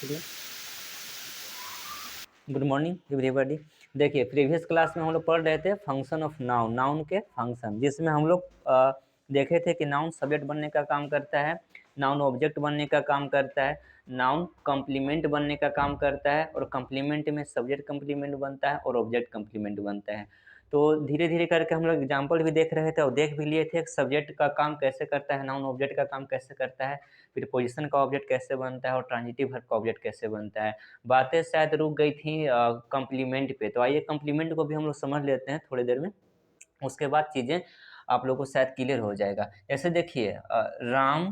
चलिए, good morning everybody. देखिए, previous class में हम लोग पढ़ रहे थे फंक्शन ऑफ नाउन, नाउन के फंक्शन, जिसमें हम लोग देखे थे कि नाउन सब्जेक्ट बनने का काम करता है, नाउन ऑब्जेक्ट बनने का काम करता है, नाउन कॉम्प्लीमेंट बनने का काम करता है, और कॉम्प्लीमेंट में सब्जेक्ट कॉम्प्लीमेंट बनता है और ऑब्जेक्ट कॉम्प्लीमेंट बनता है। तो धीरे धीरे करके हम लोग एग्जाम्पल भी देख रहे थे और देख भी लिए थे कि सब्जेक्ट का काम कैसे करता है, नाउन ऑब्जेक्ट का काम कैसे करता है, फिर पोजीशन का ऑब्जेक्ट कैसे बनता है और ट्रांजिटिव वर्ब का ऑब्जेक्ट कैसे बनता है। बातें शायद रुक गई थी कॉम्प्लीमेंट पे, तो आइए कॉम्प्लीमेंट को भी हम लोग समझ लेते हैं थोड़ी देर में। उसके बाद चीज़ें आप लोगों को शायद क्लियर हो जाएगा। जैसे देखिए, Ram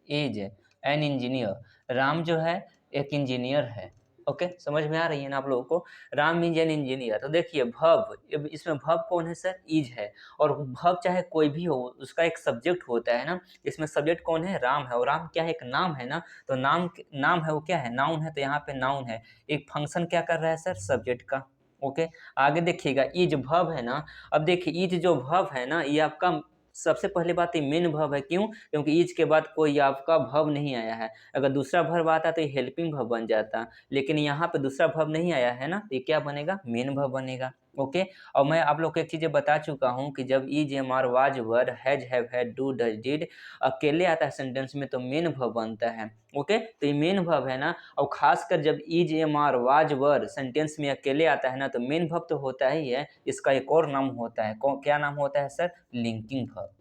is an engineer. Ram जो है एक इंजीनियर है। ओके, समझ में आ रही है ना आप लोगों को? Ram is an engineer. तो देखिए वर्ब, इसमें वर्ब कौन है सर? इज है। और वर्ब चाहे कोई भी हो, उसका एक सब्जेक्ट होता है ना। इसमें सब्जेक्ट कौन है? राम है। और राम क्या है? एक नाम है ना। तो नाम नाम है वो क्या है? नाउन है। तो यहाँ पे नाउन है। एक फंक्शन क्या कर रहा है सर? सब्जेक्ट का। ओके, आगे देखिएगा, इज वर्ब है ना। अब देखिए इज जो वर्ब है ना, ये आपका सबसे पहली बात ये मेन वर्ब है। क्यों? क्योंकि इज के बाद कोई आपका वर्ब नहीं आया है। अगर दूसरा वर्ब आता तो ये हेल्पिंग वर्ब बन जाता, लेकिन यहाँ पे दूसरा वर्ब नहीं आया है ना, तो ये क्या बनेगा? मेन वर्ब बनेगा। ओके, और मैं आप लोग को एक चीज़ बता चुका हूँ कि जब is am are was were has have had do does did अकेले आता है सेंटेंस में, तो मेन वर्ब बनता है। ओके, तो ये मेन वर्ब है ना। और खासकर जब is am are was were sentence में अकेले आता है ना, तो मेन वर्ब तो होता ही है, इसका एक और नाम होता है। क्या नाम होता है sir? Linking verb.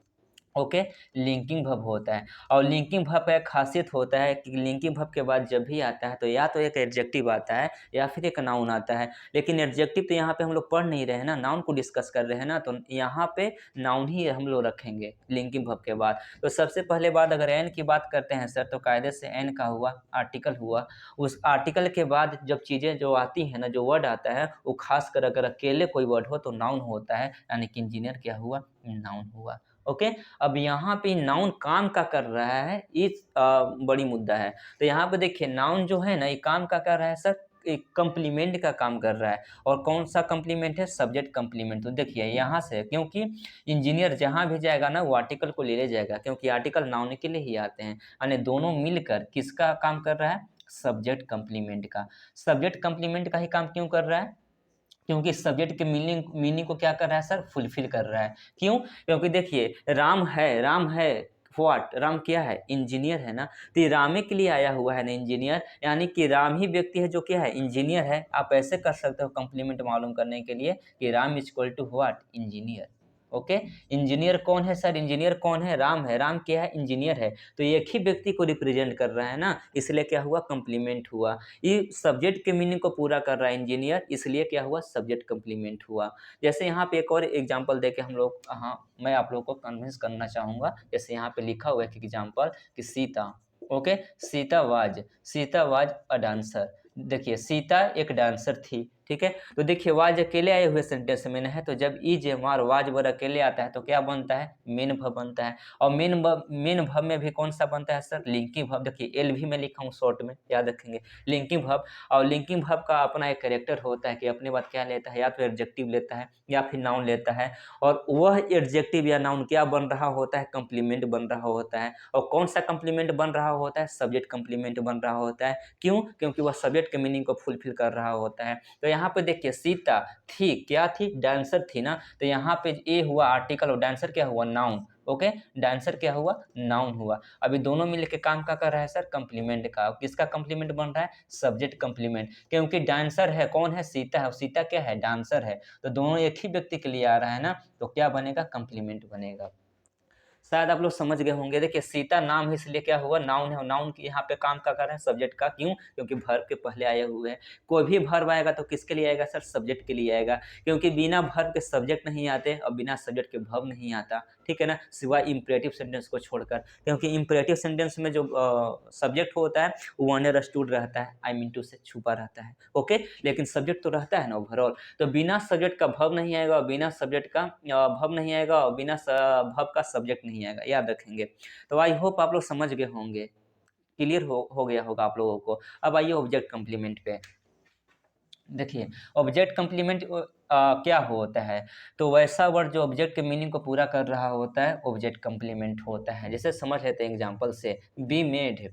Okay, linking verb होता है। और लिंकिंग वर्ब का एक खासियत होता है कि लिंकिंग वर्ब के बाद जब भी आता है तो या तो एक एडजेक्टिव आता है या फिर एक नाउन आता है। लेकिन एडजेक्टिव तो यहाँ पे हम लोग पढ़ नहीं रहे हैं ना, नाउन को डिस्कस कर रहे हैं ना, तो यहाँ पे नाउन ही हम लोग रखेंगे लिंकिंग वर्ब के बाद। तो सबसे पहले बात, अगर एन की बात करते हैं सर, तो कायदे से एन का हुआ आर्टिकल हुआ। उस आर्टिकल के बाद जब चीज़ें जो आती हैं ना, जो वर्ड आता है, वो खासकर अगर अकेले कोई वर्ड हो तो नाउन होता है, यानी कि इंजीनियर क्या हुआ? नाउन हुआ। ओके, अब यहाँ पे नाउन काम का कर रहा है, इस बड़ी मुद्दा है। तो यहाँ पे देखिए नाउन जो है ना, ये काम का कर रहा है सर, एक कम्प्लीमेंट का काम कर रहा है। और कौन सा कम्प्लीमेंट है? Subject complement. तो देखिए यहाँ से, क्योंकि इंजीनियर जहाँ भी जाएगा ना, वो आर्टिकल को ले जाएगा, क्योंकि आर्टिकल नाउन के लिए ही आते हैं। यानी दोनों मिलकर किसका काम कर रहा है? सब्जेक्ट कम्प्लीमेंट का। सब्जेक्ट कम्प्लीमेंट का ही काम क्यों कर रहा है? क्योंकि सब्जेक्ट के मीनिंग मीनिंग को क्या कर रहा है सर? फुलफिल कर रहा है। क्यों? क्योंकि देखिए राम है व्हाट? राम क्या है? इंजीनियर है ना। तो ये रामे के लिए आया हुआ है ना इंजीनियर, यानी कि राम ही व्यक्ति है जो क्या है? इंजीनियर है। आप ऐसे कर सकते हो कॉम्प्लीमेंट मालूम करने के लिए कि Ram is equal to what? Engineer. Okay, engineer कौन है सर? इंजीनियर कौन है? राम है। राम क्या है? इंजीनियर है। तो एक ही व्यक्ति को रिप्रेजेंट कर रहा है ना, इसलिए क्या हुआ? कॉम्प्लीमेंट हुआ। ये सब्जेक्ट के मीनिंग को पूरा कर रहा है इंजीनियर, इसलिए क्या हुआ? सब्जेक्ट कॉम्प्लीमेंट हुआ। जैसे यहाँ पे एक और एग्जांपल देके हम लोग, हाँ, मैं आप लोगों को कन्विंस करना चाहूँगा। जैसे यहाँ पे लिखा हुआ है एक एग्जांपल कि Sita, okay, Sita was a dancer. देखिए सीता एक डांसर थी, ठीक है। तो देखिए वाज अकेले आए हुए सेंटेंस में है, तो जब इज मार वाज वर अकेले आता है तो क्या बनता है? मेन वर्ब बनता है। और मेन वर्ब में भी कौन सा बनता है सर? Linking verb. देखिए एल भी मैं लिखा हूँ शॉर्ट में, याद रखेंगे, लिंकिंग वर्ब। और लिंकिंग वर्ब का अपना एक कैरेक्टर होता है कि अपने बाद क्या लेता है? या तो एडजेक्टिव लेता है या फिर नाउन लेता है। और वह एडजेक्टिव या नाउन क्या बन रहा होता है? कंप्लीमेंट बन रहा होता है। और कौन सा कंप्लीमेंट बन रहा होता है? सब्जेक्ट कंप्लीमेंट बन रहा होता है। क्यों? क्योंकि वह सब्जेक्ट के मीनिंग को फुलफिल कर रहा होता है। तो यहाँ पे देखिए सीता थी, क्या थी? डांसर थी ना। तो यहाँ पे ए हुआ आर्टिकल और डांसर क्या हुआ? नाउन। ओके, डांसर क्या हुआ? नाउन हुआ। अभी दोनों मिलके काम का कर रहा है सर? कंप्लीमेंट का। किसका कंप्लीमेंट बन रहा है? Subject complement. क्योंकि डांसर है, कौन है? सीता है, और सीता क्या है? डांसर है। तो दोनों एक ही व्यक्ति के लिए आ रहा है ना, तो क्या बनेगा? कंप्लीमेंट बनेगा। शायद आप लोग समझ गए होंगे। देखिए सीता नाम है, इसलिए क्या हुआ? नाउन है, और नाउन की यहाँ पे काम का कर रहा है? सब्जेक्ट का। क्यों? क्योंकि वर्ब के पहले आए हुए हैं। कोई भी वर्ब आएगा तो किसके लिए आएगा सर? सब्जेक्ट के लिए आएगा। क्योंकि बिना वर्ब के सब्जेक्ट नहीं आते और बिना सब्जेक्ट के वर्ब नहीं आता, ठीक है ना, सिवाय इंपरेटिव सेंटेंस को छोड़कर। क्योंकि इंपरेटिव सेंटेंस में जो सब्जेक्ट होता है वो अंडरस्टूड रहता है, आई मीन टू से छुपा रहता है। ओके, लेकिन सब्जेक्ट तो रहता है ना ओवरऑल। तो बिना सब्जेक्ट का वर्ब नहीं आएगा, और बिना सब्जेक्ट का वर्ब नहीं आएगा, और बिना वर्ब का सब्जेक्ट नहीं आएगा, याद रखेंगे। तो आई होप आप लोग समझ गए होंगे, क्लियर हो गया होगा आप लोगों को। अब आइए ऑब्जेक्ट कंप्लीमेंट पे। देखिए ऑब्जेक्ट कंप्लीमेंट क्या होता है, तो वैसा वर्ड जो ऑब्जेक्ट के मीनिंग को पूरा कर रहा होता है ऑब्जेक्ट कंप्लीमेंट होता है। जैसे समझ लेते हैं एग्जांपल से, be made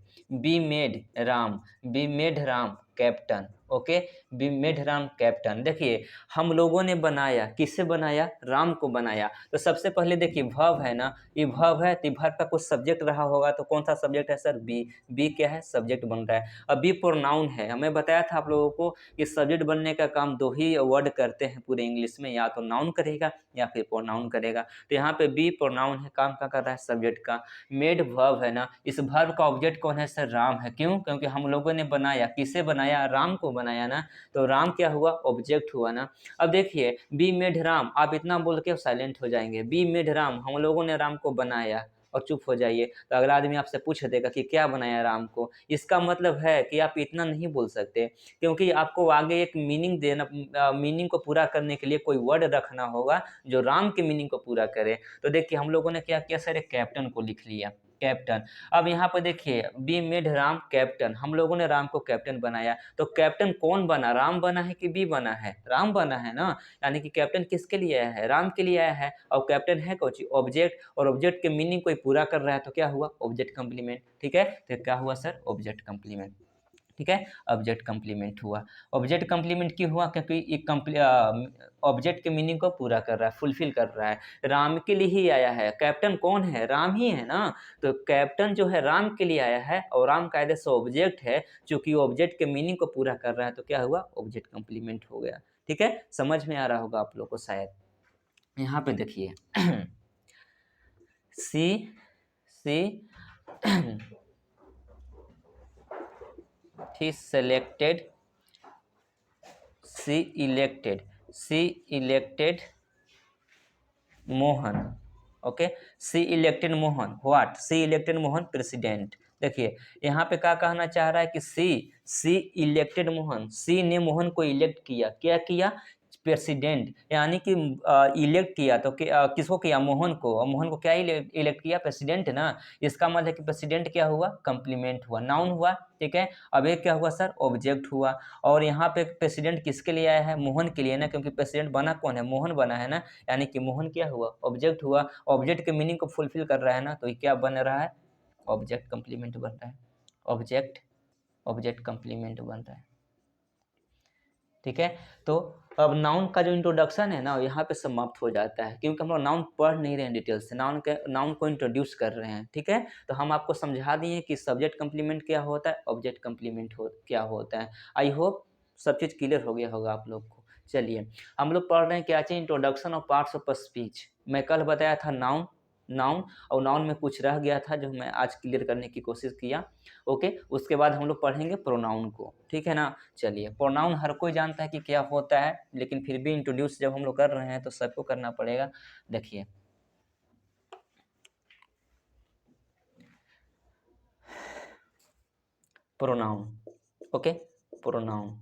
Ram, be made Ram captain. Okay, be made Ram captain. देखिए हम लोगों ने बनाया, किसे बनाया, राम को बनाया। तो सबसे पहले देखिए वर्ब है ना, ये वर्ब है तो वर्ब का कुछ सब्जेक्ट रहा होगा, तो कौन सा सब्जेक्ट है सर, बी। बी क्या है, सब्जेक्ट बन रहा है। अब बी प्रोनाउन है, हमें बताया था आप लोगों को कि सब्जेक्ट बनने का काम दो ही वर्ड करते हैं पूरे इंग्लिश में, या तो नाउन करेगा या फिर प्रोनाउन करेगा। तो यहाँ पे बी प्रोनाउन है, काम क्या कर रहा है, सब्जेक्ट का। मेड वर्ब है ना, इस वर्ब का ऑब्जेक्ट कौन है सर, राम है। क्यों, क्योंकि हम लोगों ने बनाया, किसे बनाया, राम को बनाया ना, तो राम क्या हुआ, ऑब्जेक्ट हुआ ना। अब देखिए बी मेड राम, आप इतना बोल के साइलेंट हो जाएंगे, बी मेड राम, हम लोगों ने राम को बनाया, और चुप हो जाइए। तो अगला आदमी आपसे पूछ देगा कि क्या बनाया राम को, इसका मतलब है कि आप इतना नहीं बोल सकते, क्योंकि आपको आगे एक मीनिंग देना, मीनिंग को पूरा करने के लिए कोई वर्ड रखना होगा जो राम के मीनिंग को पूरा करे। तो देखिए हम लोगों ने क्या किया सर, एक कैप्टन को लिख लिया, कैप्टन। अब यहाँ पर देखिए बी मेड राम कैप्टन, हम लोगों ने राम को कैप्टन बनाया। तो कैप्टन कौन बना, राम बना है कि बी बना है, राम बना है ना। यानी कि कैप्टन किसके लिए आया है, राम के लिए आया है। और कैप्टन है कौन, ऑब्जेक्ट, और ऑब्जेक्ट के मीनिंग कोई पूरा कर रहा है, तो क्या हुआ, ऑब्जेक्ट कंप्लीमेंट। ठीक है, तो क्या हुआ सर, ऑब्जेक्ट कंप्लीमेंट। ठीक है, ऑब्जेक्ट कंप्लीमेंट हुआ। ऑब्जेक्ट कंप्लीमेंट क्यों हुआ, क्योंकि ये ऑब्जेक्ट के मीनिंग को पूरा कर रहा है, फुलफिल कर रहा है, राम के लिए ही आया है। कैप्टन कौन है, राम ही है ना। तो कैप्टन जो है राम के लिए आया है, और राम कायदे से ऑब्जेक्ट है, चूंकि ऑब्जेक्ट के मीनिंग को पूरा कर रहा है, तो क्या हुआ, ऑब्जेक्ट कंप्लीमेंट हो गया। ठीक है, समझ में आ रहा होगा आप लोग को शायद। यहाँ पे देखिए she she he selected she elected she elected Mohan. Okay, she elected Mohan, what, she elected Mohan president. देखिए यहाँ पे क्या कहना चाह रहा है कि सी इलेक्टेड मोहन, सी ने मोहन को इलेक्ट किया, क्या किया, प्रेसिडेंट। यानी कि इलेक्ट किया तो किसको किया, मोहन को, और मोहन को क्या इलेक्ट किया, प्रेसिडेंट ना। इसका मतलब है कि प्रेसिडेंट क्या हुआ, कंप्लीमेंट हुआ, नाउन हुआ। ठीक है, अब एक क्या हुआ सर, ऑब्जेक्ट हुआ। और यहाँ पे प्रेसिडेंट किसके लिए आया है, मोहन के लिए ना, क्योंकि प्रेसिडेंट बना कौन है, मोहन बना है ना। यानी कि मोहन क्या हुआ, ऑब्जेक्ट हुआ। ऑब्जेक्ट के मीनिंग को फुलफिल कर रहा है ना, तो ये क्या बन रहा है, ऑब्जेक्ट कंप्लीमेंट बन रहा है, ऑब्जेक्ट ऑब्जेक्ट कंप्लीमेंट बन रहा है। ठीक है, तो अब नाउन का जो इंट्रोडक्शन है ना, यहाँ पे समाप्त हो जाता है, क्योंकि हम लोग नाउन पढ़ नहीं रहे हैं डिटेल से, नाउन को इंट्रोड्यूस कर रहे हैं। ठीक है, तो हम आपको समझा दिए कि सब्जेक्ट कंप्लीमेंट क्या होता है, ऑब्जेक्ट कंप्लीमेंट क्या होता है। आई होप सब चीज़ क्लियर हो गया होगा आप लोग को। चलिए हम लोग पढ़ रहे हैं क्या चीज़, introduction of parts of speech. मैं कल बताया था नाउन, नाउन और नाउन में कुछ रह गया था जो मैं आज क्लियर करने की कोशिश किया। ओके, उसके बाद हम लोग पढ़ेंगे प्रोनाउन को। ठीक है ना। चलिए, प्रोनाउन हर कोई जानता है कि क्या होता है, लेकिन फिर भी इंट्रोड्यूस जब हम लोग कर रहे हैं तो सबको करना पड़ेगा। देखिए प्रोनाउन, ओके, प्रोनाउन।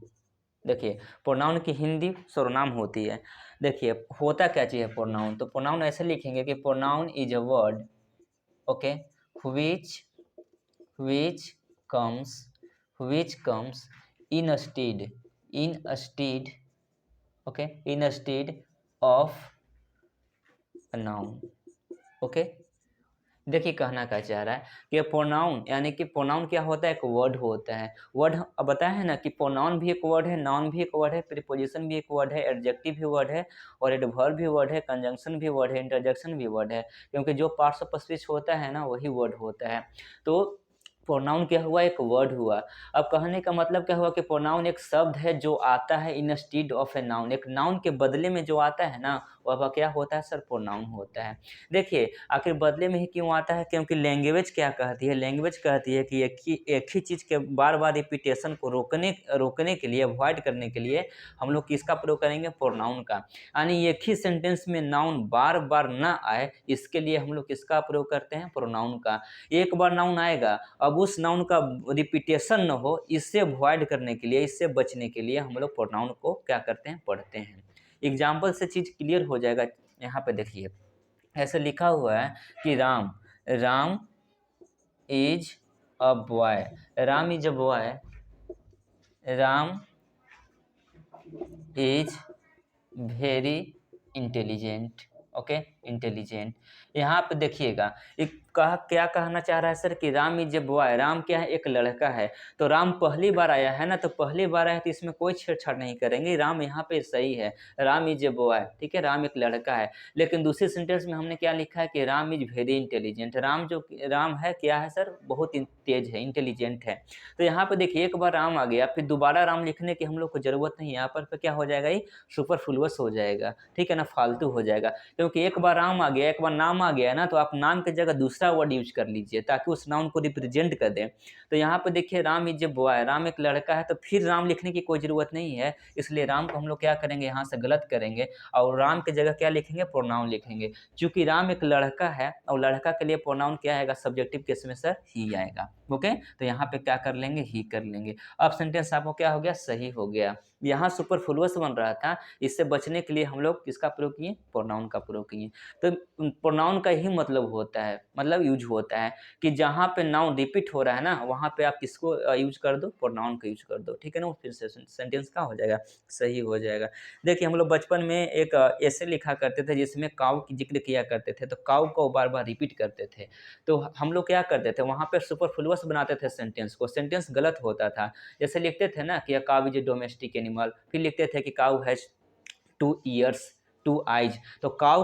देखिए प्रोनाउन की हिंदी सर्वनाम होती है। देखिए होता क्या चीज़ है प्रोनाउन, तो प्रोनाउन ऐसे लिखेंगे कि pronoun is a word, okay, which which comes which comes in a stead, okay, in a stead of a noun। Okay, देखिए कहना क्या चाह रहा है कि प्रोनाउन, यानी कि प्रोनाउन क्या होता है, एक वर्ड होता है। वर्ड अब बताया है ना कि प्रोनाउन भी एक वर्ड है, नाउन भी एक वर्ड है, प्रीपोजिशन भी एक वर्ड है, एडजेक्टिव भी वर्ड है, और एडवर्ब भी वर्ड है, कंजंक्शन भी वर्ड है, इंटरजेक्शन भी वर्ड है। क्योंकि जो पार्ट्स ऑफ स्पीच होता है ना वही वर्ड होता है। तो प्रोनाउन क्या हुआ, एक वर्ड हुआ। अब कहने का मतलब क्या हुआ कि प्रोनाउन एक शब्द है जो आता है इन स्टीड ऑफ ए नाउन, एक नाउन के बदले में जो आता है ना वह क्या होता है सर, प्रोनाउन होता है। देखिए आखिर बदले में ही क्यों आता है, क्योंकि लैंग्वेज क्या कहती है, लैंग्वेज कहती है कि एक ही चीज़ के बार बार रिपीटेशन को रोकने के लिए, अवॉइड करने के लिए हम लोग किसका प्रयोग करेंगे, प्रोनाउन का। यानी एक ही सेंटेंस में नाउन बार बार ना आए, इसके लिए हम लोग किसका प्रयोग करते हैं, प्रोनाउन का। एक बार नाउन आएगा, अब उस नाउन का रिपीटेशन न हो, इससे अवॉइड करने के लिए, इससे बचने के लिए हम लोग प्रोनाउन को क्या करते हैं, पढ़ते हैं। एग्जाम्पल से चीज़ क्लियर हो जाएगा। यहाँ पे देखिए ऐसे लिखा हुआ है कि Ram Ram is a boy, Ram is a boy, Ram is very intelligent. Okay, intelligent. यहाँ पे देखिएगा, एक कहा क्या कहना चाह रहा है सर कि Ram is a boy, Ram क्या है, एक लड़का है। तो राम पहली बार आया है ना, तो पहली बार आया है तो इसमें कोई छेड़छाड़ नहीं करेंगे, राम यहाँ पे सही है। राम इज ए बॉय, ठीक है, राम एक लड़का है। लेकिन दूसरे सेंटेंस में हमने क्या लिखा है कि Ram is very intelligent. Ram जो राम है क्या है सर, बहुत तेज है, इंटेलिजेंट है। तो यहाँ पे देखिए एक बार राम आ गया, फिर दोबारा राम लिखने की हम लोग को जरूरत नहीं है। यहाँ पर क्या हो जाएगा, ये सुपरफ्लुअस हो जाएगा, ठीक है ना, फालतू हो जाएगा। क्योंकि एक बार राम आ गया, एक बार नाम आ गया ना, तो आप नाम की जगह दूसरा वर्ड यूज कर लीजिए ताकि उस नाउन को रिप्रेजेंट कर दें। तो यहाँ पे देखिए Ram is a boy, Ram एक लड़का है, तो फिर राम लिखने की कोई जरूरत नहीं है। इसलिए राम को हम लोग क्या करेंगे, यहाँ से गलत करेंगे और राम की जगह क्या लिखेंगे, प्रोनाउन लिखेंगे। चूंकि राम एक लड़का है और लड़का के लिए प्रोनाउन क्या आएगा, सब्जेक्टिव केस में सर ही आएगा। ओके, तो यहाँ पे क्या कर लेंगे, ही कर लेंगे। अब सेंटेंस आपको क्या हो गया, सही हो गया। यहाँ सुपरफ्लुअस बन रहा था, इससे बचने के लिए हम लोग किसका प्रयोग किए, प्रोनाउन का प्रयोग किए। तो प्रोनाउन का ही मतलब होता है, मतलब यूज होता है कि जहाँ पे नाउन रिपीट हो रहा है ना, वहाँ पे आप किसको यूज कर दो, प्रोनाउन का यूज कर दो, ठीक है ना, फिर से सेंटेंस का हो जाएगा, सही हो जाएगा। देखिए हम लोग बचपन में एक ऐसे लिखा करते थे जिसमें काऊ की जिक्र किया करते थे, तो काऊ को बार बार रिपीट करते थे। तो हम लोग क्या करते थे, वहाँ पे सुपरफ्लुअस बनाते थे सेंटेंस को, सेंटेंस गलत होता था। जैसे लिखते थे ना कि अ काऊ इज ए डोमेस्टिक एनिमल, फिर लिखते थे कि काऊ हैज 2 ईयर्स, 2 आइज। तो काऊ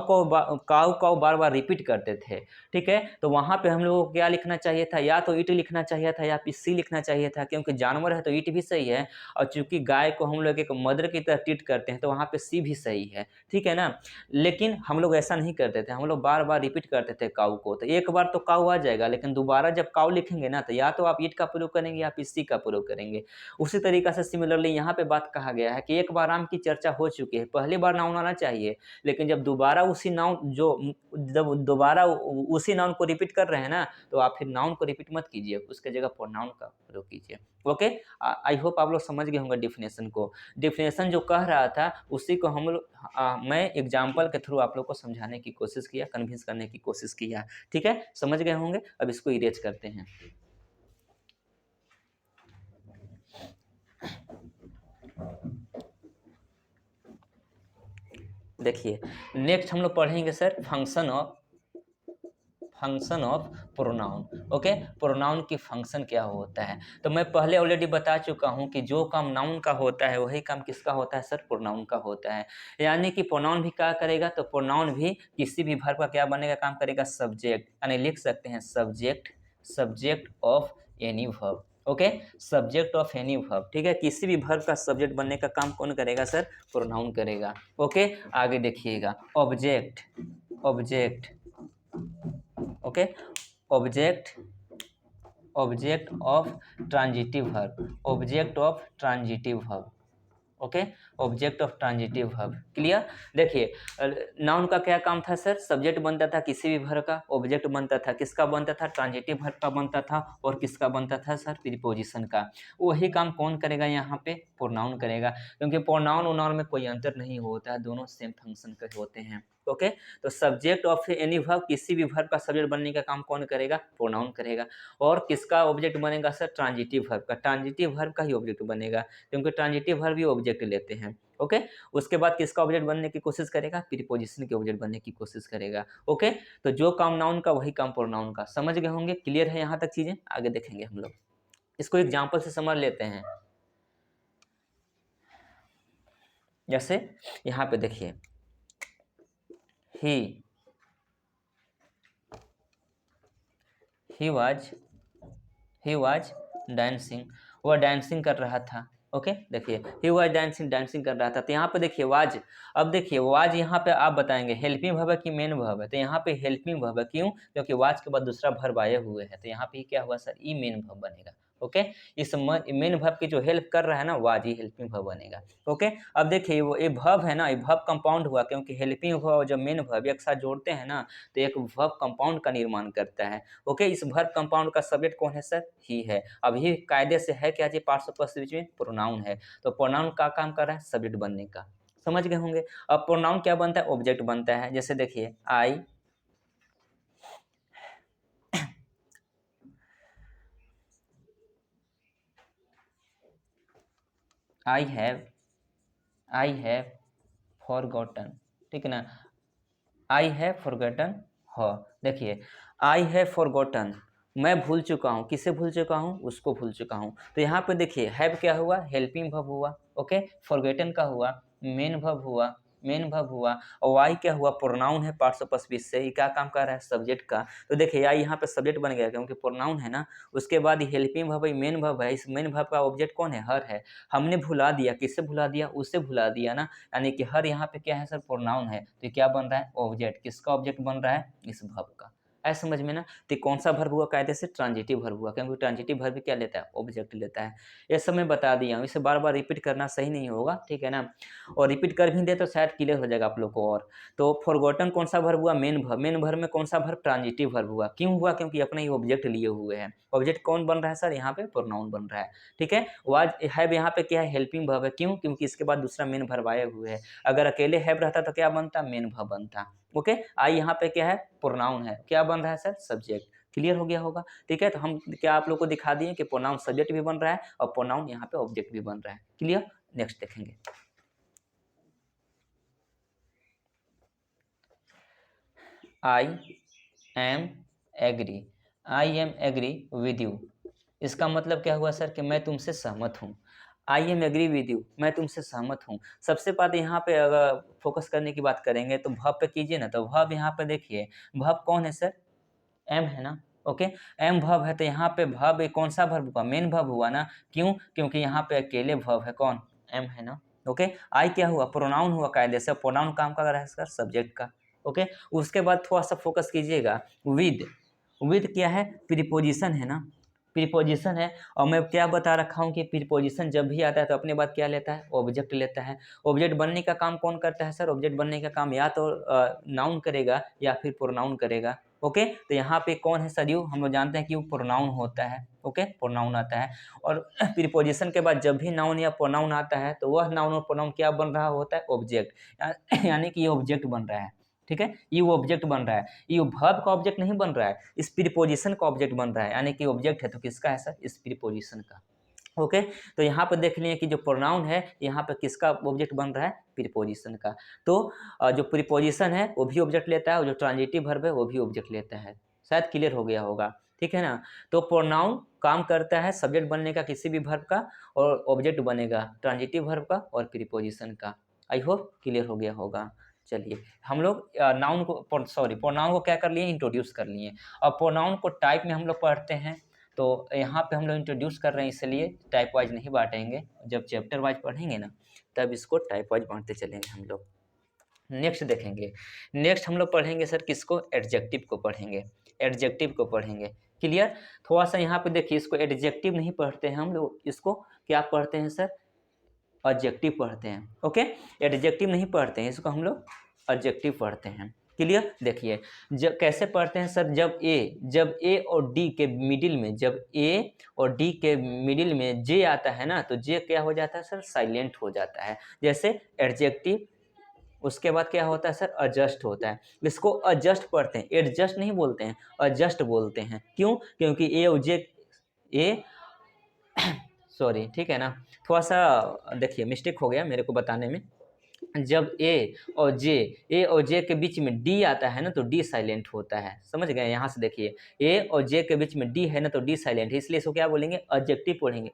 काऊ बार बार रिपीट करते थे, ठीक है। तो वहाँ पे हम लोगों को क्या लिखना चाहिए था, या तो ईट लिखना चाहिए था या फिर सी लिखना चाहिए था, क्योंकि जानवर है तो ईट भी सही है। और चूंकि गाय को हम लोग एक मदर की तरह ट्रीट करते हैं, तो वहाँ पे सी भी सही है, ठीक है ना। लेकिन हम लोग ऐसा नहीं करते थे, हम लोग बार बार रिपीट करते थे काऊ को। तो एक बार तो काऊ आ जाएगा, लेकिन दोबारा जब काऊ लिखेंगे ना, तो या तो आप ईट का प्रयोग करेंगे या फिर सी का प्रयोग करेंगे। उसी तरीका से सिमिलरली यहाँ पे बात कहा गया है कि एक बार राम की चर्चा हो चुकी है, पहली बार नाउन आना चाहिए, लेकिन जब दोबारा उसी नाउन जो जब दोबारा उसी नाउन को रिपीट कर रहे हैं ना, तो आप फिर नाउन को रिपीट मत कीजिए, उसके जगह प्रोनाउन का प्रयोग कीजिए। ओके, आई होप आप लोग समझ गए होंगे डिफिनेशन को। डिफिनेशन जो कह रहा था उसी को हम लोग मैं एग्जाम्पल के थ्रू आप लोग को समझाने की कोशिश किया, कन्विंस करने की कोशिश किया, ठीक है, समझ गए होंगे। अब इसको इरेज करते हैं। देखिए नेक्स्ट हम लोग पढ़ेंगे sir function of pronoun. Okay, pronoun की फंक्शन क्या होता है। तो मैं पहले ऑलरेडी बता चुका हूं कि जो काम नाउन का होता है वही काम किसका होता है सर, प्रोनाउन का होता है। यानी कि प्रोनाउन भी क्या करेगा, तो प्रोनाउन भी किसी भी वर्ब का क्या बनेगा, काम करेगा, सब्जेक्ट। यानी लिख सकते हैं subject of any verb. Okay, subject of any verb, ठीक है, किसी भी वर्ब का सब्जेक्ट बनने का काम कौन करेगा सर, प्रोनाउन करेगा। ओके, आगे देखिएगा, object okay, object of transitive verb, object of transitive verb. Okay, object of transitive verb, clear. देखिए नाउन का क्या काम था सर, सब्जेक्ट बनता था किसी भी वर्ब का, ऑब्जेक्ट बनता था किसका, बनता था ट्रांजिटिव वर्ब का बनता था, और किसका बनता था सर, प्रीपोजिशन का। वही काम कौन करेगा यहाँ पे, प्रोनाउन करेगा, क्योंकि प्रोनाउन उनाउन में कोई अंतर नहीं होता है, दोनों सेम फंक्शन के होते हैं। ओके, तो सब्जेक्ट ऑफ एनी वर्ब, किसी भी वर्ब का सब्जेक्ट बनने का काम कौन करेगा, प्रोनाउन करेगा। और किसका ऑब्जेक्ट बनेगा सर, ट्रांजिटिव वर्ब का, ट्रांजिटिव वर्ब का ही ऑब्जेक्ट बनेगा, क्योंकि ट्रांजिटिव वर्ब भी ऑब्जेक्ट लेते हैं। ओके, उसके बाद किसका ऑब्जेक्ट बनने की कोशिश करेगा, प्रीपोजिशन के ऑब्जेक्ट बनने की कोशिश करेगा। ओके, तो जो काम नाउन का वही काम प्रोनाउन का, समझ गए होंगे, क्लियर है यहाँ तक चीजें, आगे देखेंगे हम लोग। इसको एग्जाम्पल से समझ लेते हैं। जैसे यहाँ पे देखिए, ही वॉज डांसिंग, वह डांसिंग कर रहा था। ओके, देखिए ही वॉज डांसिंग कर रहा था। तो यहाँ पे देखिए वाज, अब देखिए वाज यहाँ पे आप बताएंगे हेल्पिंग वर्ब है कि मेन वर्ब है, तो यहाँ पे हेल्पिंग वर्ब है, क्यों, क्योंकि वाज के बाद दूसरा वर्ब आए हुए हैं, तो यहाँ पे क्या हुआ सर, ई मेन वर्ब बनेगा। ओके, इस मेन वर्ब की जो हेल्प कर रहा है ना, वाज ही हेल्पिंग वर्ब बनेगा। ओके, अब देखिए वो ये वर्ब है ना, ये वर्ब कंपाउंड हुआ, क्योंकि हेल्पिंग वर्ब और जब मेन वर्ब एक साथ जोड़ते हैं ना, तो एक वर्ब कंपाउंड का निर्माण करता है। ओके, इस वर्ब कंपाउंड का सब्जेक्ट कौन है सर, ही है। अभी कायदे से है क्या जी, पार्ट्स ऑफ स्पीच में प्रोनाउन है, तो प्रोनाउन का काम कर रहा है सब्जेक्ट बनने का, समझ गए होंगे। अब प्रोनाउन क्या बनता है, ऑब्जेक्ट बनता है। जैसे देखिए आई हैव फॉरगॉटन, ठीक है ना। आई हैव फॉरगॉटन हर, देखिए आई हैव फॉरगॉटन, मैं भूल चुका हूँ, किसे भूल चुका हूँ, उसको भूल चुका हूँ। तो यहाँ पे देखिए हैव क्या हुआ, हेल्पिंग वर्ब हुआ, ओके। फॉरगॉटन का हुआ, मेन वर्ब हुआ, मेन वर्ब हुआ। और वाई क्या हुआ, प्रोनाउन है, पार्ट्स ऑफ स्पीच से, ये क्या काम कर रहा है, सब्जेक्ट का। तो देखिए आई यहाँ पे सब्जेक्ट बन गया क्योंकि प्रोनाउन है ना। उसके बाद हेल्पिंग वर्ब है, मेन वर्ब है, इस मेन वर्ब का ऑब्जेक्ट कौन है, हर है। हमने भुला दिया, किससे भुला दिया, उससे भुला दिया ना, यानी कि हर यहाँ पे क्या है सर, प्रोनाउन है। तो ये क्या बन रहा है, ऑब्जेक्ट। किसका ऑब्जेक्ट बन रहा है, इस वर्ब का। ऐसा समझ में ना। तो कौन सा वर्ब हुआ, कायदे से ट्रांजिटिव वर्ब हुआ, क्योंकि ट्रांजिटिव वर्ब क्या लेता है, ऑब्जेक्ट लेता है। ये सब मैं बता दिया हूँ, इसे बार बार रिपीट करना सही नहीं होगा, ठीक है ना। और रिपीट कर भी दे तो शायद क्लियर हो जाएगा आप लोग को। और तो फॉरगॉटन कौन सा वर्ब हुआ, मेन वर्ब। मेन वर्ब में कौन सा वर्ब, ट्रांजिटिव वर्ब हुआ। क्यों हुआ, क्योंकि अपना ही ऑब्जेक्ट लिए हुए हैं। ऑब्जेक्ट कौन बन रहा है सर, यहाँ पे प्रोनाउन बन रहा है, ठीक है। वाज हैव यहाँ पे क्या है, हेल्पिंग वर्ब है। क्यों, क्योंकि इसके बाद दूसरा मेन वर्ब आए हुए है। अगर अकेले हैव रहता तो क्या बनता, मेन वर्ब बनता, ओके। आई यहाँ पे क्या है, प्रोनाउन है, क्या बन रहा है सर, सब्जेक्ट। क्लियर हो गया होगा, ठीक है। तो हम क्या आप लोग को दिखा दिए कि प्रोनाउन सब्जेक्ट भी बन रहा है और प्रोनाउन यहाँ पे ऑब्जेक्ट भी बन रहा है। क्लियर। नेक्स्ट देखेंगे, I am agree, I am agree with you. इसका मतलब क्या हुआ सर, कि मैं तुमसे सहमत हूँ। I am agree with you, मैं तुमसे सहमत हूँ। सबसे बात यहाँ पे अगर फोकस करने की बात करेंगे तो वर्ब पे कीजिए ना। तो वर्ब यहाँ पे देखिए, वर्ब कौन है सर, एम है ना, ओके। एम वर्ब है, तो यहाँ पे वर्ब कौन सा वर्ब हुआ, मेन वर्ब हुआ ना। क्यों, क्योंकि यहाँ पे अकेले वर्ब है, कौन, एम है ना, ओके। आई क्या हुआ, प्रोनाउन हुआ, कायदे से प्रोनाउन काम कर रहा है इसका, सब्जेक्ट का, ओके। उसके बाद थोड़ा सा फोकस कीजिएगा, विद। विद क्या है, प्रीपोजिशन है ना, प्रीपोजिशन है। और मैं क्या बता रखा हूँ कि प्रीपोजिशन जब भी आता है तो अपने बाद क्या लेता है, ऑब्जेक्ट लेता है। ऑब्जेक्ट बनने का काम कौन करता है सर, ऑब्जेक्ट बनने का काम या तो नाउन करेगा या फिर प्रोनाउन करेगा, ओके। तो यहाँ पे कौन है सर, यू। हम लोग जानते हैं कि यू प्रोनाउन होता है, ओके, प्रोनाउन आता है। और प्रीपोजिशन के बाद जब भी नाउन या प्रोनाउन आता है तो वह नाउन और प्रोनाउन क्या बन रहा होता है, ऑब्जेक्ट। यानी कि ये ऑब्जेक्ट बन रहा है, ठीक है। ये ऑब्जेक्ट बन रहा है, ये वर्ब का ऑब्जेक्ट नहीं बन रहा है, इस प्रीपोजिशन का ऑब्जेक्ट बन रहा है। यानी कि ऑब्जेक्ट है तो किसका है सर, इस प्रीपोजिशन का, ओके। तो यहाँ पर देख लिए कि जो प्रोनाउन है यहाँ पे किसका ऑब्जेक्ट बन रहा है, प्रीपोजिशन का। तो जो प्रीपोजिशन है वो भी ऑब्जेक्ट लेता है और जो ट्रांजिटिव वर्ब है वो भी ऑब्जेक्ट लेता है। शायद क्लियर हो गया होगा, ठीक है ना। तो प्रोनाउन काम करता है सब्जेक्ट बनने का किसी भी वर्ब का, और ऑब्जेक्ट बनेगा ट्रांजिटिव वर्ब का और प्रीपोजिशन का। आई होप क्लियर हो गया होगा। चलिए, हम लोग नाउन को, सॉरी, प्रोनाउन को क्या कर लिए, इंट्रोड्यूस कर लिए। और प्रोनाउन को टाइप में हम लोग पढ़ते हैं, तो यहाँ पे हम लोग इंट्रोड्यूस कर रहे हैं, इसलिए टाइप वाइज नहीं बांटेंगे। जब चैप्टर वाइज पढ़ेंगे ना तब इसको टाइप वाइज बांटते चलेंगे हम लोग। नेक्स्ट देखेंगे, नेक्स्ट हम लोग पढ़ेंगे सर किसको, एडजेक्टिव को पढ़ेंगे, एडजेक्टिव को पढ़ेंगे। क्लियर। थोड़ा सा यहाँ पे देखिए, इसको एडजेक्टिव नहीं पढ़ते हैं हम लोग, इसको क्या पढ़ते हैं सर, ऑब्जेक्टिव पढ़ते हैं, ओके। एडजेक्टिव नहीं पढ़ते हैं, इसको हम लोग ऑब्जेक्टिव पढ़ते हैं। क्लियर। देखिए जब कैसे पढ़ते हैं सर, जब ए और डी के मिडिल में, जब ए और डी के मिडिल में जे आता है ना, तो जे क्या हो जाता है सर, साइलेंट हो जाता है। जैसे एडजेक्टिव, उसके बाद क्या होता है सर, एडजस्ट होता है। इसको एडजस्ट पढ़ते हैं, एडजस्ट नहीं बोलते हैं, एडजस्ट बोलते हैं। क्यों, क्योंकि ए और जे, ए सॉरी, ठीक है ना। थोड़ा सा देखिए मिस्टेक हो गया मेरे को बताने में। जब ए और जे के बीच में डी आता है ना, तो डी साइलेंट होता है। समझ गए, यहाँ से देखिए ए और जे के बीच में डी है ना, तो डी साइलेंट है, इसलिए इसको क्या बोलेंगे, एडजेक्टिव बोलेंगे।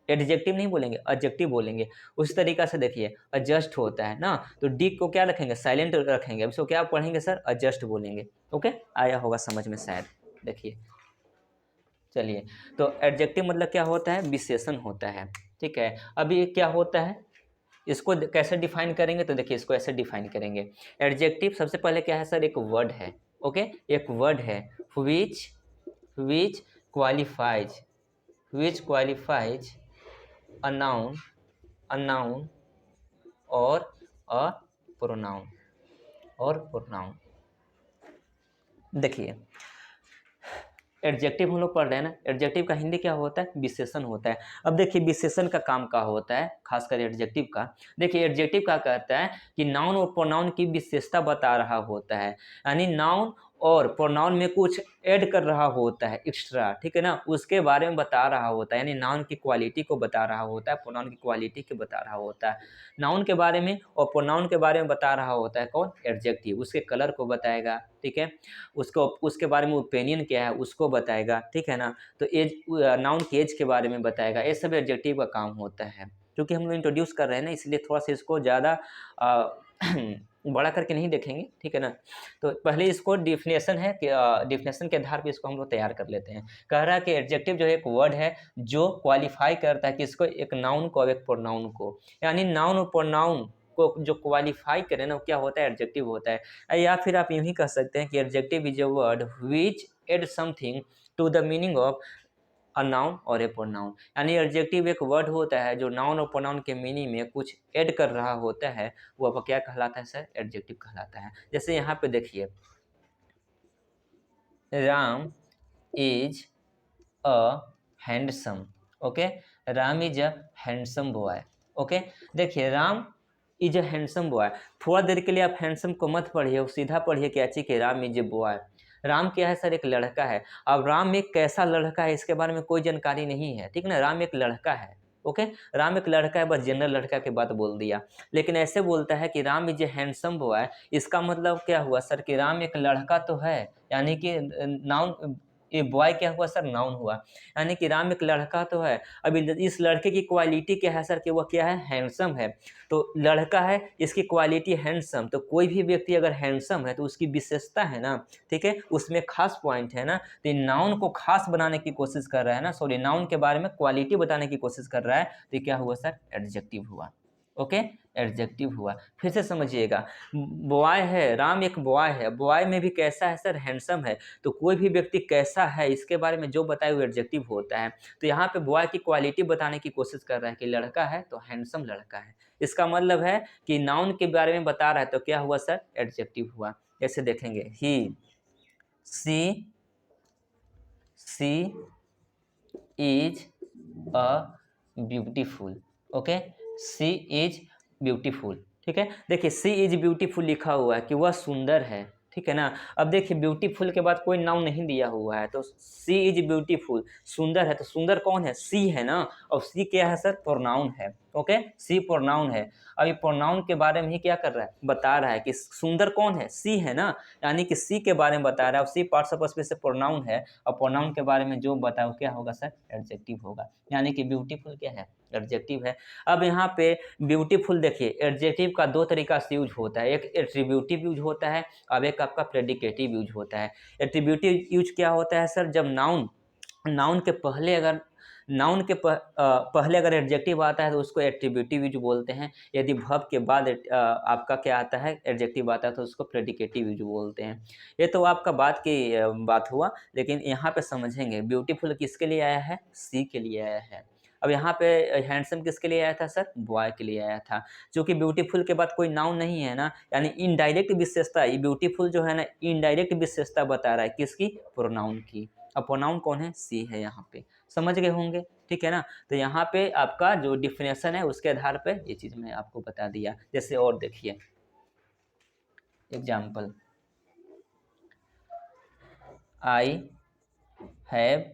एडजेक्टिव नहीं बोलेंगे, एडजेक्टिव बोलेंगे। उस तरीका से देखिए एडजस्ट होता है ना, तो डी को क्या रखेंगे, साइलेंट रखेंगे। अब इसको क्या पढ़ेंगे सर, एडजस्ट बोलेंगे, ओके। आया होगा समझ में शायद, देखिए। चलिए, तो एडजेक्टिव मतलब क्या होता है, विशेषण होता है, ठीक है। अभी क्या होता है, इसको कैसे डिफाइन करेंगे, तो देखिए इसको ऐसे डिफाइन करेंगे। एडजेक्टिव सबसे पहले क्या है सर, एक वर्ड है, ओके, एक वर्ड है which which qualifies, which qualifies a noun, a noun और अ प्रोनाउन, और प्रोनाउन। देखिए एडजेक्टिव हम लोग पढ़ रहे हैं ना, एडजेक्टिव का हिंदी क्या होता है, विशेषण होता है। अब देखिए विशेषण का काम क्या होता है, खासकर एडजेक्टिव का। देखिए एडजेक्टिव क्या कहता है कि नाउन और प्रोनाउन की विशेषता बता रहा होता है। यानी नाउन और प्रोनाउन में कुछ ऐड कर रहा होता है एक्स्ट्रा, ठीक है ना, उसके बारे में बता रहा होता है, यानी नाउन की क्वालिटी को बता रहा होता है, प्रोनाउन की क्वालिटी को बता रहा होता है। नाउन के बारे में और प्रोनाउन के बारे में बता रहा होता है कौन? एडजेक्टिव। उसके कलर को बताएगा, ठीक है, उसको उसके बारे में ओपिनियन क्या है उसको बताएगा, ठीक है ना। तो एज, नाउन की एज के बारे में बताएगा, ये सब एडजेक्टिव का काम होता है। क्योंकि हम लोग इंट्रोड्यूस कर रहे हैं ना, इसलिए थोड़ा सा इसको ज़्यादा बड़ा करके नहीं देखेंगे, ठीक है ना। तो पहले इसको डिफिनेशन है कि डिफिनेशन के आधार पे इसको हम लोग तैयार कर लेते हैं। कह रहा है कि एडजेक्टिव जो है एक वर्ड है जो क्वालिफाई करता है किसको? एक नाउन को और एक प्रोनाउन को। यानी नाउन और प्रोनाउन को जो क्वालिफाई करे ना, वो क्या होता है? एडजेक्टिव होता है। या फिर आप यूँ ही कह सकते हैं कि adjective is a word which add something to the meaning of a noun और ए प्रोनाउन। यानी एडजेक्टिव एक वर्ड होता है जो नाउन और प्रोनाउन के मीनिंग में कुछ ऐड कर रहा होता है, वो आपका क्या कहलाता है सर? एडजेक्टिव कहलाता है। जैसे यहाँ पे देखिए, Ram is a handsome, okay, Ram is a handsome boy, okay. देखिए, Ram is a handsome boy, थोड़ा देर के लिए आप हैंडसम को मत पढ़िए, सीधा पढ़िए क्या चीज कि Ram is a boy. Ram क्या है सर? एक लड़का है। अब राम एक कैसा लड़का है इसके बारे में कोई जानकारी नहीं है, ठीक ना। राम एक लड़का है, ओके। राम एक लड़का है, बस जनरल लड़का की बात बोल दिया। लेकिन ऐसे बोलता है कि Ram is a handsome boy, इसका मतलब क्या हुआ सर? कि राम एक लड़का तो है, यानी कि नाउन, ये बॉय क्या हुआ सर? नाउन हुआ। यानी कि राम एक लड़का तो है। अब इस लड़के की क्वालिटी क्या है सर? कि वह क्या है? हैंडसम है। तो लड़का है, इसकी क्वालिटी हैंडसम। तो कोई भी व्यक्ति अगर हैंडसम है तो उसकी विशेषता है ना, ठीक है, उसमें खास पॉइंट है ना। तो नाउन को खास बनाने की कोशिश कर रहा है ना, सॉरी, नाउन के बारे में क्वालिटी बताने की कोशिश कर रहा है, तो ये क्या हुआ सर? एडजेक्टिव हुआ, ओके, एडजेक्टिव हुआ। फिर से समझिएगा, बॉय है, राम एक बॉय है, बॉय में भी कैसा है सर? हैंडसम है। तो कोई भी व्यक्ति कैसा है इसके बारे में जो बताए वो एडजेक्टिव होता है। तो यहाँ पे बॉय की क्वालिटी बताने की कोशिश कर रहा है कि लड़का है तो हैंडसम लड़का है। इसका मतलब है कि नाउन के बारे में बता रहा है तो क्या हुआ सर? एडजेक्टिव हुआ। ऐसे देखेंगे, ही, she is a beautiful, okay, she is beautiful, ठीक है। देखिए, सी इज ब्यूटीफुल लिखा हुआ है कि वह सुंदर है, ठीक है ना। अब देखिए, ब्यूटीफुल के बाद कोई नाउन नहीं दिया हुआ है, तो सी इज ब्यूटीफुल, सुंदर है, तो सुंदर कौन है? सी है ना। और सी क्या है सर? प्रोनाउन है, ओके, सी प्रोनाउन है। अब ये प्रोनाउन के बारे में ही क्या कर रहा है? बता रहा है कि सुंदर कौन है? सी है ना। यानी कि सी के बारे में बता रहा है, और सी पार्ट्स ऑफ स्पीच से प्रोनाउन है, और प्रोनाउन के बारे में जो बताओ क्या होगा सर? एडजेक्टिव होगा। यानी कि ब्यूटीफुल क्या है? एडजेक्टिव है। अब यहाँ पे ब्यूटीफुल देखिए, एडजेक्टिव का दो तरीका से यूज होता है, एक एट्रीब्यूटिव यूज होता है, अब एक आपका प्रेडिकेटिव यूज होता है। एट्रीब्यूटिव यूज क्या होता है सर? जब नाउन, नाउन के पहले अगर, नाउन के पहले अगर एडजेक्टिव आता है तो उसको एट्रीब्यूटिव यूज बोलते हैं। यदि वर्ब के बाद आपका क्या आता है? एडजेक्टिव आता है, तो उसको प्रेडिकेटिव यूज बोलते हैं। ये तो आपका बात की बात हुआ, लेकिन यहाँ पे समझेंगे ब्यूटीफुल किसके लिए आया है? सी के लिए आया है। अब यहाँ पे हैंडसम किसके लिए आया था सर? बॉय के लिए आया था। क्योंकि ब्यूटीफुल के बाद कोई नाउन नहीं है ना, यानी इनडायरेक्ट विशेषता, ये ब्यूटीफुल जो है ना, इनडायरेक्ट विशेषता बता रहा है किसकी? प्रोनाउन की। अब प्रोनाउन कौन है? सी है यहाँ पे, समझ गए होंगे, ठीक है ना। तो यहाँ पे आपका जो डिफिनेशन है उसके आधार पे ये चीज़ मैं आपको बता दिया। जैसे और देखिए example, I have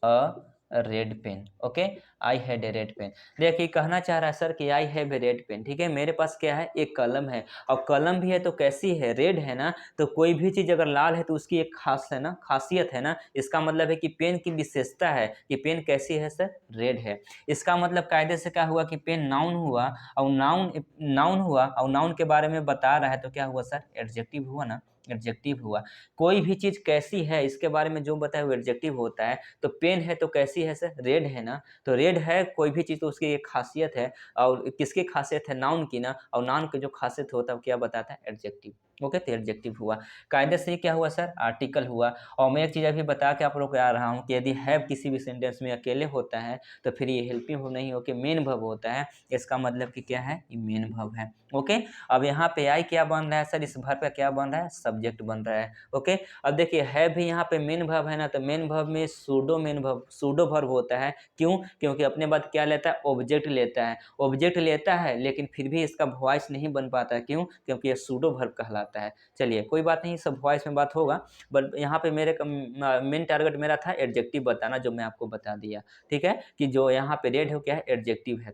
a red pen, okay, I had a red pen. देखिए, कहना चाह रहा है सर कि I have a red pen, ठीक है, मेरे पास क्या है? एक कलम है, और कलम भी है तो कैसी है? रेड है ना। तो कोई भी चीज़ अगर लाल है तो उसकी एक खास है ना, खासियत है ना। इसका मतलब है कि पेन की विशेषता है कि पेन कैसी है सर? रेड है। इसका मतलब कायदे से क्या हुआ कि पेन नाउन हुआ, और नाउन, नाउन हुआ, और नाउन के बारे में बता रहा है तो क्या हुआ सर? एडजेक्टिव हुआ ना, एडजेक्टिव हुआ। कोई भी चीज़ कैसी है इसके बारे में जो बताए वो एडजेक्टिव होता है। तो पेन है तो कैसी है सर? रेड है ना। तो रेड है, कोई भी चीज़ तो उसकी एक खासियत है, और किसकी खासियत है? नाउन की ना। और नाउन की जो खासियत होता है वो क्या बताता है? Adjective, okay. तो एडजेक्टिव हुआ। कायदे से ये क्या हुआ सर? आर्टिकल हुआ। और मैं एक चीज़ अभी बता के आप लोग को आ रहा हूँ कि यदि हैव किसी भी सेंटेंस में अकेले होता है तो फिर ये हेल्पिंग वर्ब नहीं होकर मेन वर्ब होता है। इसका मतलब कि क्या है? ये मेन वर्ब है, ओके। अब यहाँ पे आई क्या बन रहा है सर? इस वर्ब का क्या बन रहा है? सब्जेक्ट बन रहा है, ओके। अब देखिए, है भी यहाँ पे मेन वर्ब है ना, तो मेन वर्ब में pseudo main verb, pseudo verb होता है। क्यों? क्योंकि अपने बाद क्या लेता है? ऑब्जेक्ट लेता है। ऑब्जेक्ट लेता है लेकिन फिर भी इसका वॉइस नहीं बन पाता। क्यों? क्योंकि ये सूडो वर्ब कहलाता दिखाता है। चलिए कोई बात नहीं, सब वॉइस में बात होगा, बट यहाँ पे मेरे मेन टारगेट मेरा था एडजेक्टिव बताना, जो मैं आपको बता दिया। ठीक है, कि जो यहाँ पे रेड हो क्या है, एडजेक्टिव है।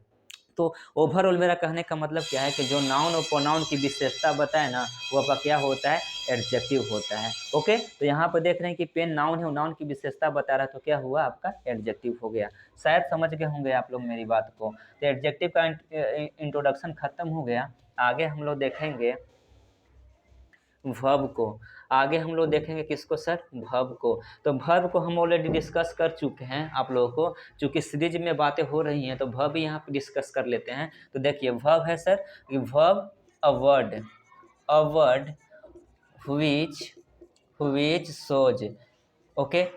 तो ओवरऑल मेरा कहने का मतलब क्या है कि जो नाउन और प्रोनाउन की विशेषता बताए ना, वो आपका क्या होता है, एडजेक्टिव होता है। ओके, तो यहाँ पर देख रहे हैं कि पेन नाउन है, नाउन की विशेषता बता रहा है, तो क्या हुआ आपका एडजेक्टिव हो गया। शायद समझ गए होंगे आप लोग मेरी बात को। तो एडजेक्टिव का इंट्रोडक्शन खत्म हो गया। आगे हम लोग देखेंगे वर्ब को। आगे हम लोग देखेंगे किसको सर, वर्ब को। तो वर्ब को हम ऑलरेडी डिस्कस कर चुके हैं आप लोगों को, चूँकि सीरीज में बातें हो रही हैं तो वर्ब यहाँ पे डिस्कस कर लेते हैं। तो देखिए वर्ब है sir, verb a word which shows, okay,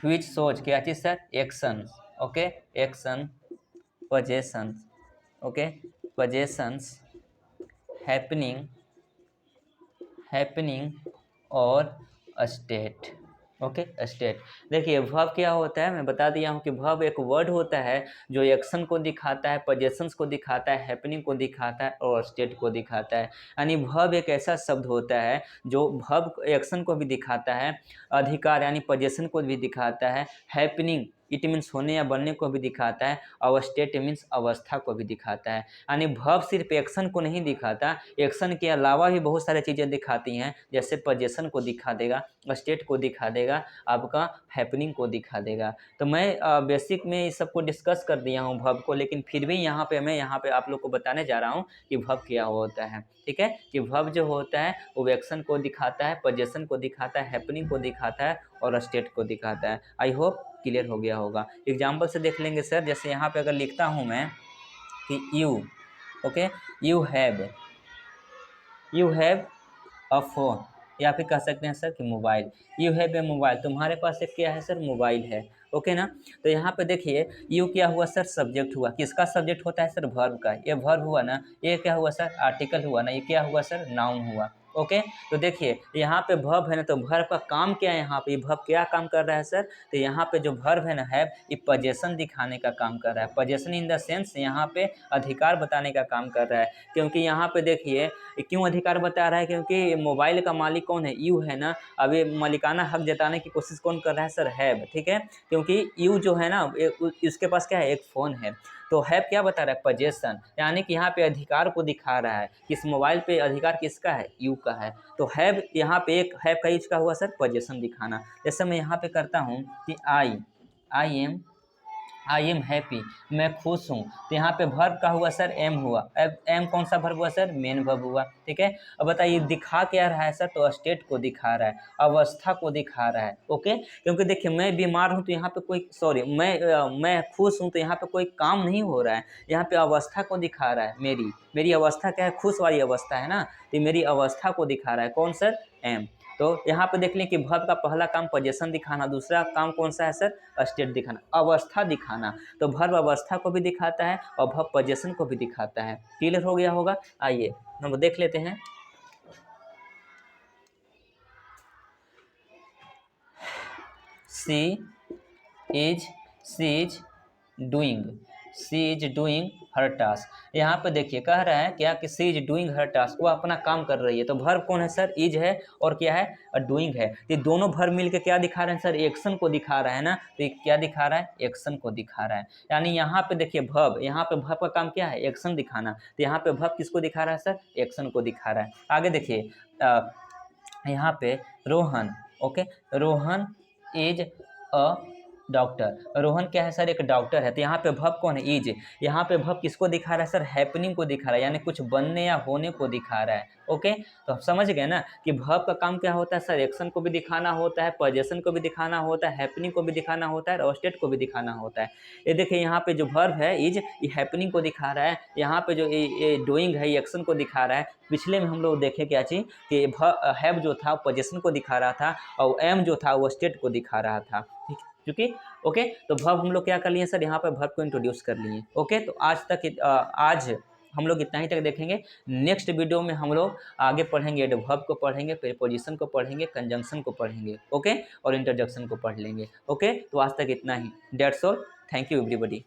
which shows क्या चीज़ sir, action, okay, action, possessions, okay, possessions happening और स्टेट, ओके, स्टेट। देखिए वर्ब क्या होता है, मैं बता दिया हूँ कि वर्ब एक वर्ड होता है जो एक्शन को दिखाता है, पोजेशंस को दिखाता है, हैपनिंग को दिखाता है और स्टेट को दिखाता है। यानी वर्ब एक ऐसा शब्द होता है जो वर्ब एक्शन को भी दिखाता है, अधिकार यानी पोजेशन को भी दिखाता है, हैपनिंग इट मीन्स होने या बनने को भी दिखाता है, और स्टेट मीन्स अवस्था को भी दिखाता है। यानी वर्ब सिर्फ एक्शन को नहीं दिखाता, एक्शन के अलावा भी बहुत सारी चीज़ें दिखाती हैं, जैसे पोजेशन को दिखा देगा, स्टेट को दिखा देगा, आपका हैपनिंग को दिखा देगा। तो मैं बेसिक में इस सबको डिस्कस कर दिया हूँ वर्ब को, लेकिन फिर भी यहाँ पे आप लोग को बताने जा रहा हूँ कि वर्ब क्या होता है। ठीक है, कि वर्ब जो होता है वो एक्शन को दिखाता है, पोजेशन को दिखाता है, हैपनिंग को दिखाता है और स्टेट को दिखाता है। आई होप क्लियर हो गया होगा। एग्जाम्पल से देख लेंगे सर, जैसे यहाँ पे अगर लिखता हूँ मैं कि you, okay, you have a phone, या फिर कह सकते हैं सर कि mobile, you have a mobile, तुम्हारे पास एक क्या है सर, मोबाइल है। ओके ना, तो यहाँ पे देखिए यू क्या हुआ सर, सब्जेक्ट हुआ, किसका सब्जेक्ट होता है सर, वर्ब का, ये वर्ब हुआ ना, ये क्या हुआ सर, आर्टिकल हुआ ना, ये क्या हुआ सर, नाउन हुआ। ओके, तो देखिए यहाँ पे वर्ब है ना, तो वर्ब का काम क्या है, यहाँ पे वर्ब क्या काम कर रहा है सर, तो यहाँ पे जो वर्ब है ना, है, ये पोजेशन दिखाने का काम कर रहा है, पोजेशन इन द सेंस यहाँ पे अधिकार बताने का काम कर रहा है। क्योंकि यहाँ पे देखिए क्यों अधिकार बता रहा है, क्योंकि मोबाइल का मालिक कौन है, यू है ना। अब ये मालिकाना हक जताने की कोशिश कौन कर रहा है सर, हैव। ठीक है, क्योंकि यू जो है ना, इसके पास क्या है, एक फ़ोन है, तो हैव क्या बता रहा है, पोजेशन, यानी कि यहाँ पे अधिकार को दिखा रहा है, किस मोबाइल पे अधिकार किसका है, यू का है। तो हैव यहाँ पे एक हैव का यूज का हुआ सर, पोजेशन दिखाना। जैसे मैं यहाँ पे करता हूँ कि आई एम हैप्पी, मैं खुश हूँ, तो यहाँ पे वर्ब का हुआ सर, एम हुआ। अब एम कौन सा वर्ब हुआ सर, मेन वर्ब हुआ। ठीक है, अब बताइए दिखा क्या रहा है सर, तो स्टेट को दिखा रहा है, अवस्था को दिखा रहा है। ओके, क्योंकि देखिए मैं बीमार हूँ तो यहाँ पे कोई, सॉरी, मैं खुश हूँ तो यहाँ पे कोई काम नहीं हो रहा है, यहाँ पे अवस्था को दिखा रहा है, मेरी अवस्था क्या है, खुश वाली अवस्था है ना, तो मेरी अवस्था को दिखा रहा है कौन सर, एम। तो यहाँ पे देख लें कि वर्ब का पहला काम पोजेशन दिखाना, दूसरा काम कौन सा है सर, स्टेट दिखाना, अवस्था दिखाना। तो वर्ब अवस्था को भी दिखाता है और वर्ब पोजेशन को भी दिखाता है। क्लियर हो गया होगा। आइए हम देख लेते हैं। सी इज डूइंग हर टास्क। यहाँ पे देखिए कह रहा है क्या कि सी इज डूइंग हर टास्क, वो अपना काम कर रही है। तो वर्ब कौन है सर, इज है, और क्या है, डूइंग है। ये दोनों वर्ब मिलके क्या दिखा रहे हैं सर, एक्शन को दिखा रहा है ना। तो ये क्या दिखा रहा है, एक्शन को दिखा रहा है। यानी यहाँ पे देखिए वर्ब, यहाँ पे वर्ब का काम क्या है, एक्शन दिखाना। तो यहाँ पे वर्ब किसको दिखा रहा है सर, एक्शन को दिखा रहा है। आगे देखिए यहाँ पे Rohan, okay, Rohan is a doctor, Rohan क्या है सर, एक डॉक्टर है। तो यहाँ पे वर्ब कौन है, इज। यहाँ पे वर्ब किसको दिखा रहा है सर, हैपनिंग को दिखा रहा है, यानी कुछ बनने या होने को दिखा रहा है। ओके, तो आप समझ गए ना कि वर्ब का काम क्या होता है सर, एक्शन को भी दिखाना होता है, पोजेशन को भी दिखाना होता है, हैपनिंग को भी दिखाना होता है और स्टेट को भी दिखाना होता है। ये देखिए यहाँ पे जो वर्ब है इज, ये हैपनिंग को दिखा रहा है। यहाँ पे जो ये डूइंग है, ये एक्शन को दिखा रहा है। पिछले में हम लोग देखे क्या चीज़ कि हैव जो था पोजेशन को दिखा रहा था और एम जो था वो स्टेट को दिखा रहा था। ठीक, क्योंकि ओके, तो वर्ब हम लोग क्या कर लिए सर, यहाँ पर वर्ब को इंट्रोड्यूस कर लिए। ओके, तो आज हम लोग इतना ही तक देखेंगे। नेक्स्ट वीडियो में हम लोग आगे पढ़ेंगे, एडवर्ब को पढ़ेंगे, प्रीपोजिशन को पढ़ेंगे, कंजंक्शन को पढ़ेंगे, ओके, और इंटरजेक्शन को पढ़ लेंगे। ओके, तो आज तक इतना ही। That's all, thank you everybody.